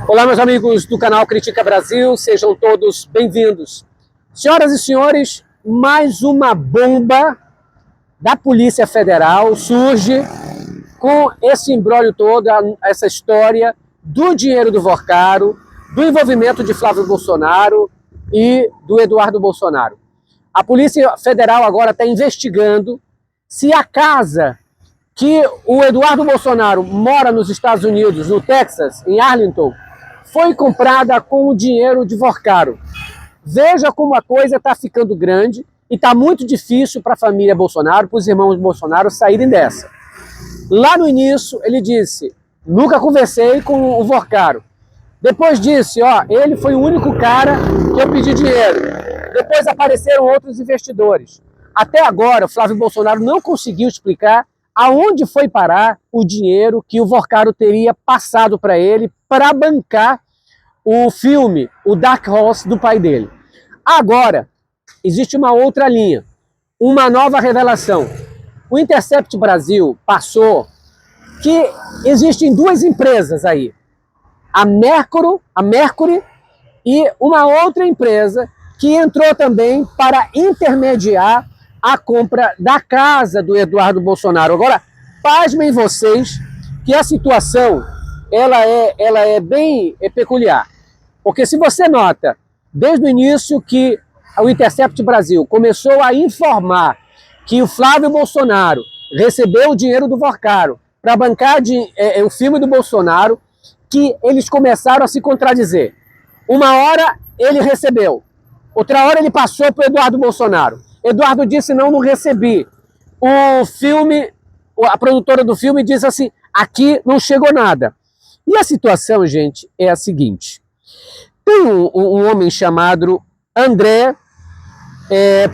Olá, meus amigos do canal Critica Brasil, sejam todos bem-vindos. Senhoras e senhores, mais uma bomba da Polícia Federal surge com esse imbróglio todo, essa história do dinheiro do Vorcaro, do envolvimento de Flávio Bolsonaro e do Eduardo Bolsonaro. A Polícia Federal agora está investigando se a casa que o Eduardo Bolsonaro mora nos Estados Unidos, no Texas, em Arlington, foi comprada com o dinheiro de Vorcaro. Veja como a coisa está ficando grande e está muito difícil para a família Bolsonaro, para os irmãos Bolsonaro saírem dessa. Lá no início, ele disse, nunca conversei com o Vorcaro. Depois disse, ele foi o único cara que eu pedi dinheiro. Depois apareceram outros investidores. Até agora, o Flávio Bolsonaro não conseguiu explicar aonde foi parar o dinheiro que o Vorcaro teria passado para ele para bancar o filme, o Dark Horse, do pai dele. Agora, existe uma outra linha, uma nova revelação. O Intercept Brasil passou que existem duas empresas aí, a Mercury e uma outra empresa que entrou também para intermediar a compra da casa do Eduardo Bolsonaro. Agora, pasmem vocês que a situação ela é bem peculiar. Porque se você nota, desde o início que o Intercept Brasil começou a informar que o Flávio Bolsonaro recebeu o dinheiro do Vorcaro para bancar o filme do Bolsonaro, que eles começaram a se contradizer. Uma hora ele recebeu, outra hora ele passou para o Eduardo Bolsonaro. Eduardo disse, não recebi. O filme, a produtora do filme disse assim, aqui não chegou nada. E a situação, gente, é a seguinte. Tem um homem chamado André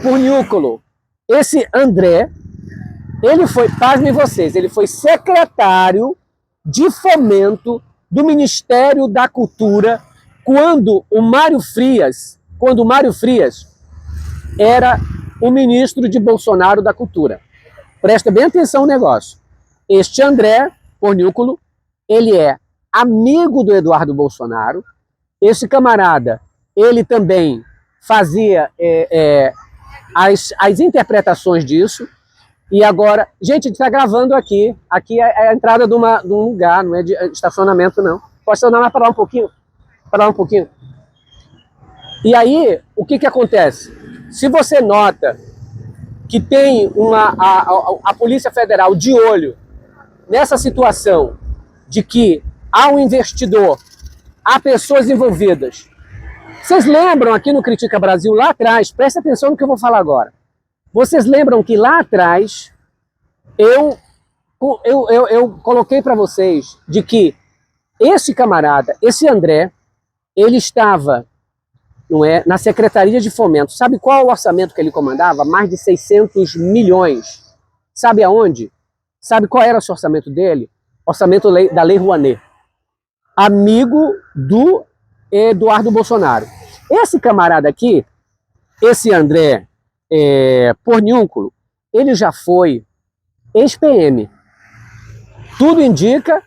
Porniúncolo. Esse André, ele foi, pasmem vocês, ele foi secretário de fomento do Ministério da Cultura quando o Mário Frias era o ministro de Bolsonaro da Cultura. Presta bem atenção no negócio. Este André Porniúncolo, ele é amigo do Eduardo Bolsonaro. Esse camarada, ele também fazia as interpretações disso. E agora, gente, a gente está gravando aqui. Aqui é a entrada de um lugar, não é de estacionamento, não. Pode estacionar, mas parar um pouquinho? Parar um pouquinho. E aí, o que acontece? Se você nota que tem a Polícia Federal de olho nessa situação de que há um investidor, há pessoas envolvidas. Vocês lembram aqui no Critica Brasil, lá atrás, presta atenção no que eu vou falar agora. Vocês lembram que lá atrás eu coloquei para vocês de que esse camarada, esse André, ele estava na Secretaria de Fomento. Sabe qual o orçamento que ele comandava? Mais de 600 milhões. Sabe aonde? Sabe qual era o orçamento dele? Orçamento da Lei Rouanet. Amigo do Eduardo Bolsonaro. Esse camarada aqui, esse André Porniúncolo, ele já foi ex-PM. Tudo indica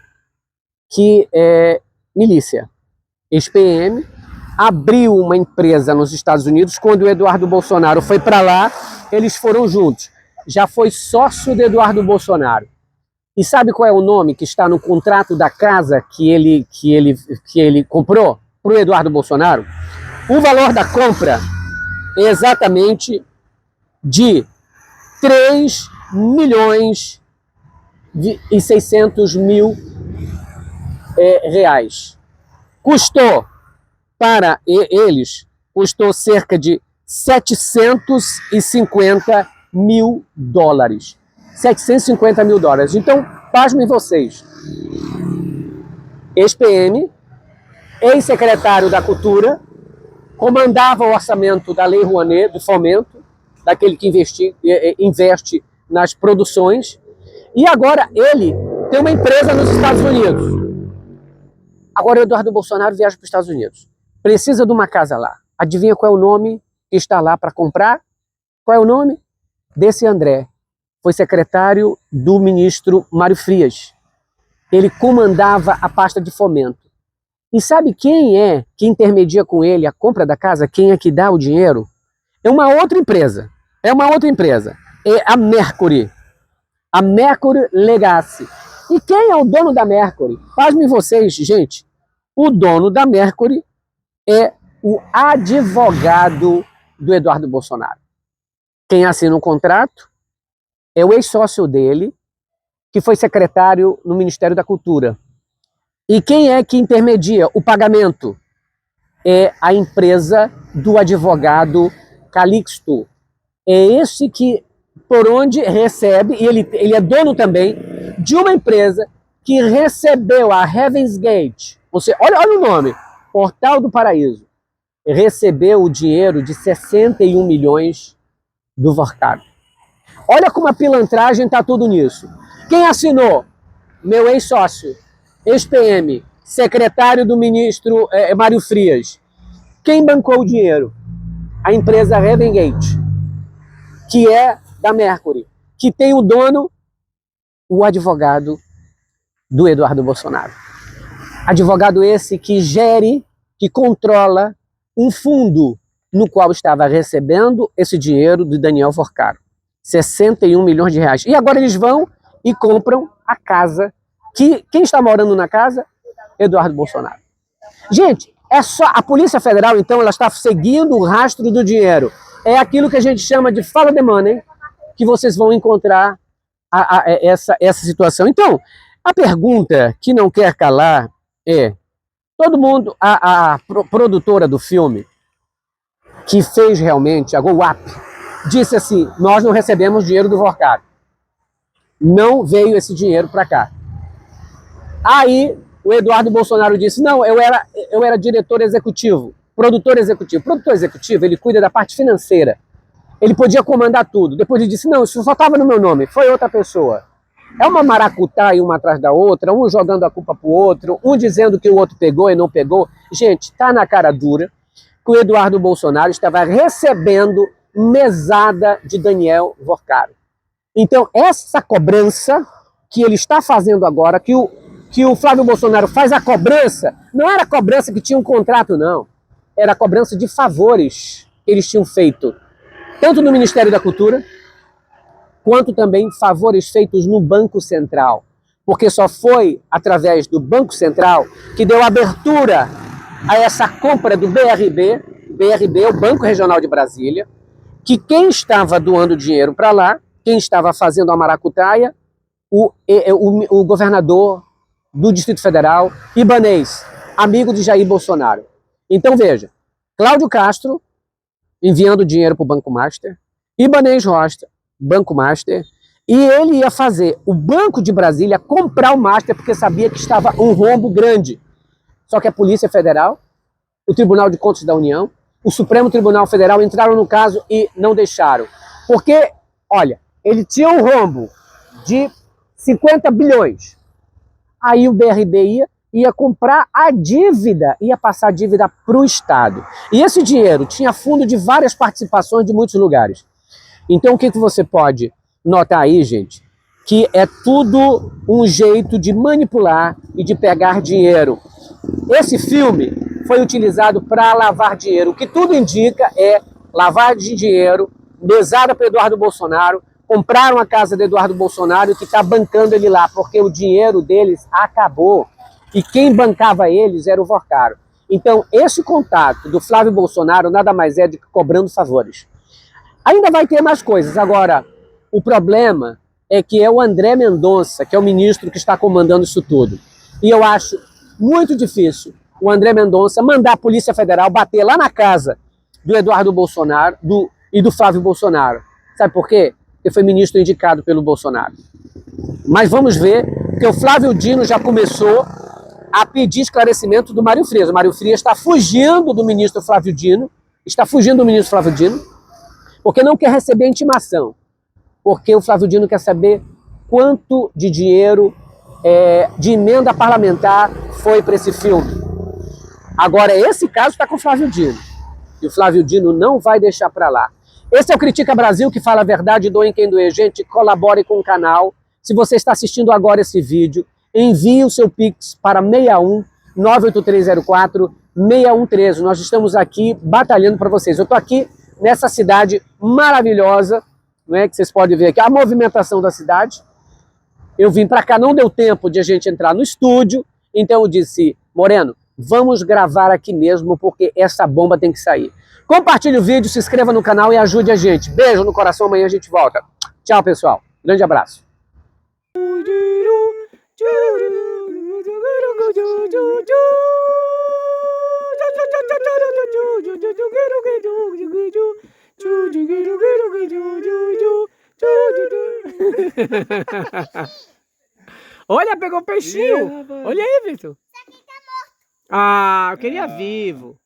que é milícia. Ex-PM, abriu uma empresa nos Estados Unidos. Quando o Eduardo Bolsonaro foi para lá, eles foram juntos. Já foi sócio de Eduardo Bolsonaro. E sabe qual é o nome que está no contrato da casa que ele comprou para o Eduardo Bolsonaro? O valor da compra é exatamente de 3 milhões e 600 mil reais. Custou para eles, custou cerca de 750 mil dólares. 750 mil dólares. Então, pasmem vocês. Ex-PM, ex-secretário da Cultura, comandava o orçamento da Lei Rouanet, do fomento, daquele que investe nas produções, e agora ele tem uma empresa nos Estados Unidos. Agora o Eduardo Bolsonaro viaja para os Estados Unidos. Precisa de uma casa lá. Adivinha qual é o nome que está lá para comprar? Qual é o nome? Desse André. Foi secretário do ministro Mário Frias. Ele comandava a pasta de fomento. E sabe quem é que intermedia com ele a compra da casa? Quem é que dá o dinheiro? É uma outra empresa. É uma outra empresa. É a Mercury. A Mercury Legacy. E quem é o dono da Mercury? Pasmem vocês, gente. O dono da Mercury é o advogado do Eduardo Bolsonaro. Quem assina o contrato é o ex-sócio dele, que foi secretário no Ministério da Cultura. E quem é que intermedia o pagamento? É a empresa do advogado Calixto. É esse que, por onde recebe, e ele é dono também de uma empresa que recebeu a Heaven's Gate. Você, olha o nome, Portal do Paraíso. Recebeu o dinheiro de 61 milhões do Vorkado. Olha como a pilantragem está tudo nisso. Quem assinou? Meu ex-sócio, ex-PM, secretário do ministro Mário Frias. Quem bancou o dinheiro? A empresa Heavengate, que é da Mercury, que tem o dono, o advogado do Eduardo Bolsonaro. Advogado esse que gere, que controla um fundo no qual estava recebendo esse dinheiro do Daniel Vorkado. 61 milhões de reais. E agora eles vão e compram a casa. Quem está morando na casa? Eduardo Bolsonaro. Gente, é só a Polícia Federal, então, ela está seguindo o rastro do dinheiro. É aquilo que a gente chama de follow the money, que vocês vão encontrar essa situação. Então, a pergunta que não quer calar é, todo mundo, a produtora do filme, que fez realmente, a GoUp, disse assim, nós não recebemos dinheiro do Vorkado. Não veio esse dinheiro para cá. Aí o Eduardo Bolsonaro disse, não, eu era diretor executivo, produtor executivo. Produtor executivo, ele cuida da parte financeira. Ele podia comandar tudo. Depois ele disse, não, isso só estava no meu nome, foi outra pessoa. É uma maracutaia uma atrás da outra, um jogando a culpa pro outro, um dizendo que o outro pegou e não pegou. Gente, tá na cara dura que o Eduardo Bolsonaro estava recebendo mesada de Daniel Vorkado. Então, essa cobrança que ele está fazendo agora, que o Flávio Bolsonaro faz a cobrança, não era a cobrança que tinha um contrato, não. Era a cobrança de favores que eles tinham feito, tanto no Ministério da Cultura, quanto também favores feitos no Banco Central. Porque só foi através do Banco Central que deu abertura a essa compra do BRB, o Banco Regional de Brasília, que quem estava doando dinheiro para lá, quem estava fazendo a maracutaia, o governador do Distrito Federal, Ibanez, amigo de Jair Bolsonaro. Então veja, Cláudio Castro enviando dinheiro para o Banco Master, Ibanez Rocha, Banco Master, e ele ia fazer o Banco de Brasília comprar o Master porque sabia que estava um rombo grande. Só que a Polícia Federal, o Tribunal de Contas da União, o Supremo Tribunal Federal entraram no caso e não deixaram. Porque, olha, ele tinha um rombo de 50 bilhões. Aí o BRB ia comprar a dívida, ia passar a dívida para o Estado. E esse dinheiro tinha fundo de várias participações de muitos lugares. Então o que você pode notar aí, gente? Que é tudo um jeito de manipular e de pegar dinheiro. Esse filme foi utilizado para lavar dinheiro. O que tudo indica é lavagem de dinheiro, mesada para Eduardo Bolsonaro, compraram a casa de Eduardo Bolsonaro que está bancando ele lá, porque o dinheiro deles acabou. E quem bancava eles era o Vorkado. Então, esse contato do Flávio Bolsonaro nada mais é do que cobrando favores. Ainda vai ter mais coisas. Agora, o problema é que é o André Mendonça, que é o ministro que está comandando isso tudo. E eu acho muito difícil o André Mendonça mandar a Polícia Federal bater lá na casa do Eduardo Bolsonaro e do Flávio Bolsonaro. Sabe por quê? Porque foi ministro indicado pelo Bolsonaro. Mas vamos ver que o Flávio Dino já começou a pedir esclarecimento do Mário Frias. O Mário Frias está fugindo do ministro Flávio Dino, porque não quer receber a intimação. Porque o Flávio Dino quer saber quanto de dinheiro de emenda parlamentar foi para esse filme. Agora, esse caso está com o Flávio Dino. E o Flávio Dino não vai deixar para lá. Esse é o Critica Brasil, que fala a verdade, doem quem doer. Gente, colabore com o canal. Se você está assistindo agora esse vídeo, envie o seu Pix para 61 98304-6113. Nós estamos aqui batalhando para vocês. Eu estou aqui nessa cidade maravilhosa, não é, que vocês podem ver aqui a movimentação da cidade. Eu vim para cá, não deu tempo de a gente entrar no estúdio, então eu disse, Moreno, vamos gravar aqui mesmo, porque essa bomba tem que sair. Compartilhe o vídeo, se inscreva no canal e ajude a gente. Beijo no coração, amanhã a gente volta. Tchau, pessoal. Grande abraço. Olha, pegou o peixinho. Olha aí, Vitor. Ah, eu queria vivo.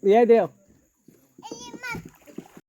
E aí, deu.